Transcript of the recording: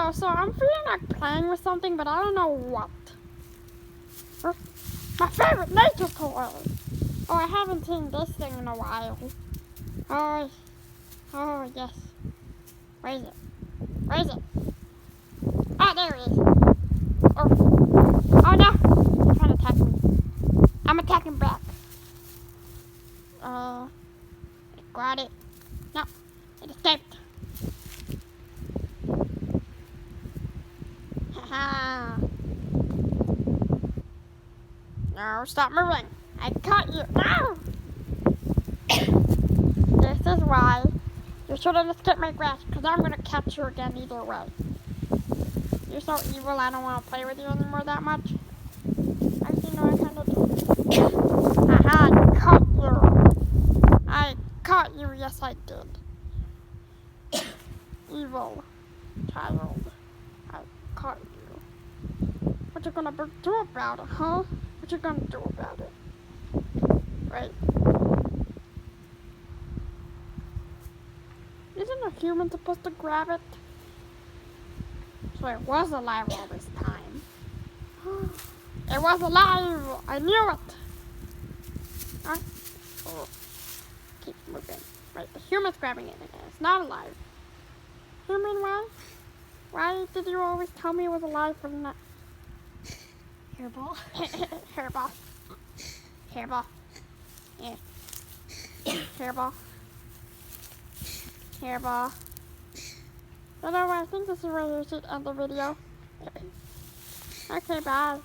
Yo, so I'm feeling like playing with something, but I don't know what. My favorite nature toy! Oh, I haven't seen this thing in a while. Oh, yes. Where is it? Where is it? Oh, there it is. Oh no! He's trying to attack me. I'm attacking back. Got it. No, it escaped. Haha. No, stop moving. I caught you. No! This is why you shouldn't escape my grasp, because I'm going to catch you again either way. You're so evil, I don't want to play with you anymore that much. Actually, no, I kind of do. Haha, I caught you. I caught you, yes I did. Evil child. I caught you. What you gonna do about it, huh? What you gonna do about it? Right. Isn't a human supposed to grab it? So it was alive all this time. It was alive! I knew it! Huh? Oh. Keep moving. Right, the human's grabbing it and it's not alive. Human, why? Why did you always tell me it was alive for not? Hairball. Hairball. Hairball. Yeah. Hairball. Hairball. So no, I think this is where you should end the video. Okay, bye.